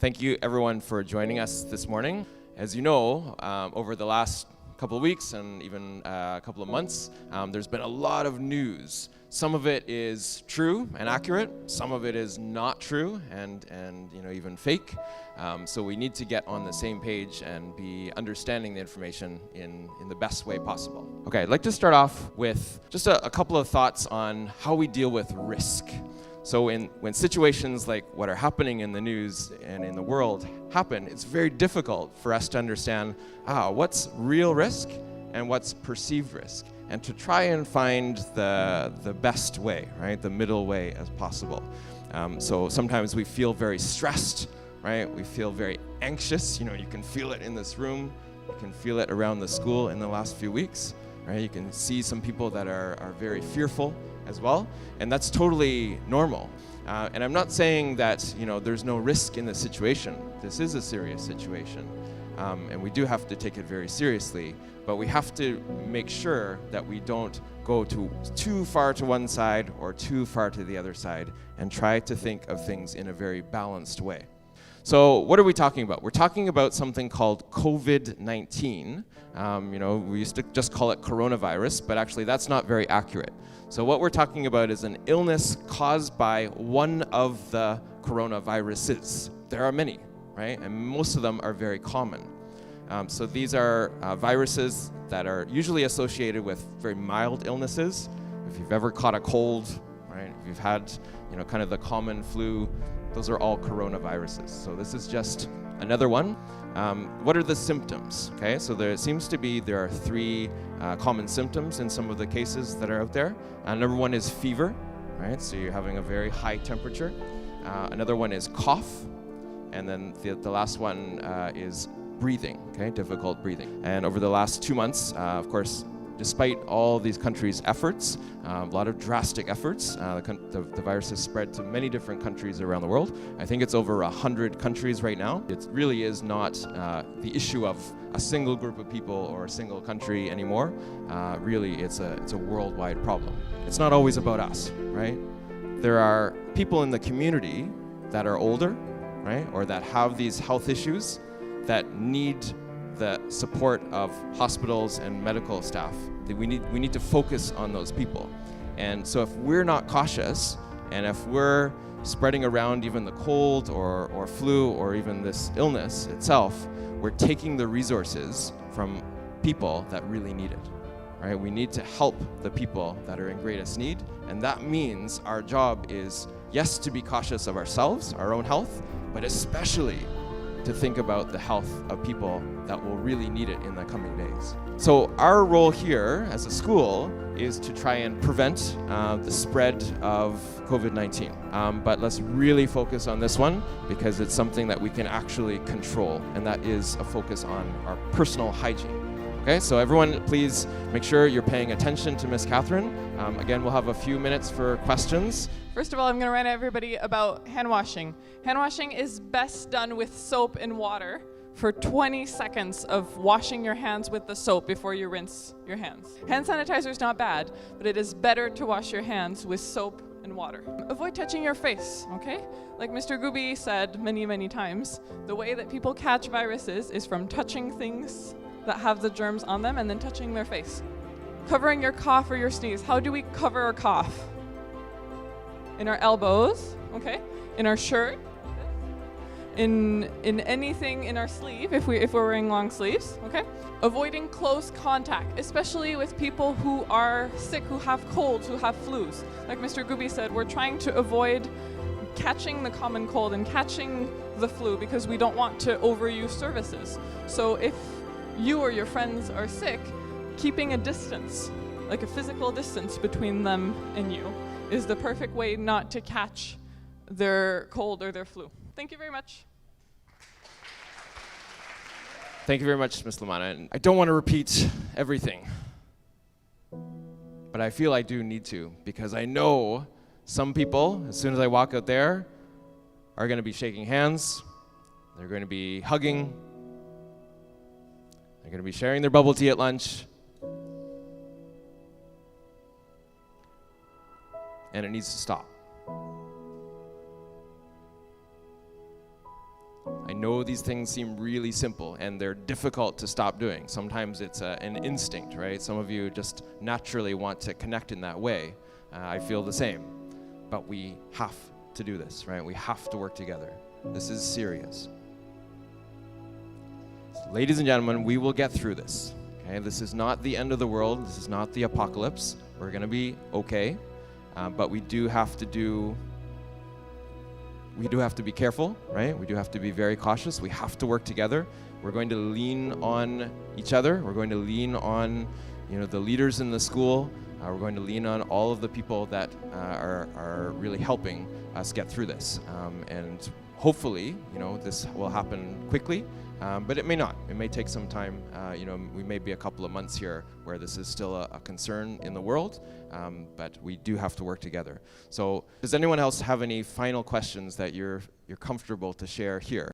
Thank you, everyone, for joining us this morning. As you know, over the last couple of weeks and even a couple of months, there's been a lot of news. Some of it is true and accurate. Some of it is not true and even fake. So we need to get on the same page and be understanding the information in the best way possible. Okay, I'd like to start off with just a couple of thoughts on how we deal with risk. So when situations like what are happening in the news and in the world happen, it's very difficult for us to understand what's real risk and what's perceived risk, and to try and find the best way, right, the middle way as possible. So sometimes we feel very stressed, right? We feel very anxious. You can feel it in this room. You can feel it around the school in the last few weeks, right? You can see some people that are very fearful as well, and that's totally normal. And I'm not saying that there's no risk in the situation. This is a serious situation, and we do have to take it very seriously. But we have to make sure that we don't go too far to one side or too far to the other side, and try to think of things in a very balanced way. So what are we talking about? We're talking about something called COVID-19. We used to just call it coronavirus, but actually that's not very accurate. So what we're talking about is an illness caused by one of the coronaviruses. There are many, right? And most of them are very common. So these are viruses that are usually associated with very mild illnesses. If you've ever caught a cold, right? If you've had, kind of the common flu, those are all coronaviruses. So this is just another one. What are the symptoms? Okay, so there are three common symptoms in some of the cases that are out there. Number one is fever, right? So you're having a very high temperature. Another one is cough. And then the last one is breathing, okay, difficult breathing. And over the last 2 months, of course, despite all these countries' efforts, a lot of drastic efforts, the virus has spread to many different countries around the world. I think it's over 100 countries right now. It really is not the issue of a single group of people or a single country anymore. Really, it's a worldwide problem. It's not always about us, right? There are people in the community that are older, right, or that have these health issues that need the support of hospitals and medical staff. We need to focus on those people. And so if we're not cautious, and if we're spreading around even the cold or flu or even this illness itself, we're taking the resources from people that really need it, right? We need to help the people that are in greatest need, and that means our job is, yes, to be cautious of ourselves, our own health, but especially to think about the health of people that will really need it in the coming days. So our role here as a school is to try and prevent the spread of COVID-19. But let's really focus on this one because it's something that we can actually control, and that is a focus on our personal hygiene. Okay, so everyone, please make sure you're paying attention to Miss Catherine. Again, we'll have a few minutes for questions. First of all, I'm going to remind everybody about hand washing. Hand washing is best done with soap and water for 20 seconds of washing your hands with the soap before you rinse your hands. Hand sanitizer is not bad, but it is better to wash your hands with soap and water. Avoid touching your face, okay? Like Mr. Gooby said many, many times, the way that people catch viruses is from touching things that have the germs on them and then touching their face. Covering your cough or your sneeze. How do we cover our cough? In our elbows, okay? In our shirt, in anything in our sleeve, if we're wearing long sleeves, okay? Avoiding close contact, especially with people who are sick, who have colds, who have flus. Like Mr. Gooby said, we're trying to avoid catching the common cold and catching the flu because we don't want to overuse services. So if you or your friends are sick, keeping a distance, like a physical distance between them and you, is the perfect way not to catch their cold or their flu. Thank you very much. Thank you very much, Ms. Lamanna. I don't want to repeat everything, but I feel I do need to, because I know some people, as soon as I walk out there, are going to be shaking hands, they're going to be hugging, they're going to be sharing their bubble tea at lunch, and it needs to stop. I know these things seem really simple and they're difficult to stop doing. Sometimes it's an instinct, right? Some of you just naturally want to connect in that way. I feel the same. But we have to do this, right? We have to work together. This is serious. So, ladies and gentlemen, we will get through this. Okay? This is not the end of the world. This is not the apocalypse. We're going to be okay. But we do have to be careful, right? We do have to be very cautious. We have to work together. We're going to lean on each other. We're going to lean on, the leaders in the school. We're going to lean on all of the people that are really helping us get through this. And hopefully, this will happen quickly, but it may not. It may take some time. We may be a couple of months here where this is still a concern in the world, but we do have to work together. So does anyone else have any final questions that you're comfortable to share here?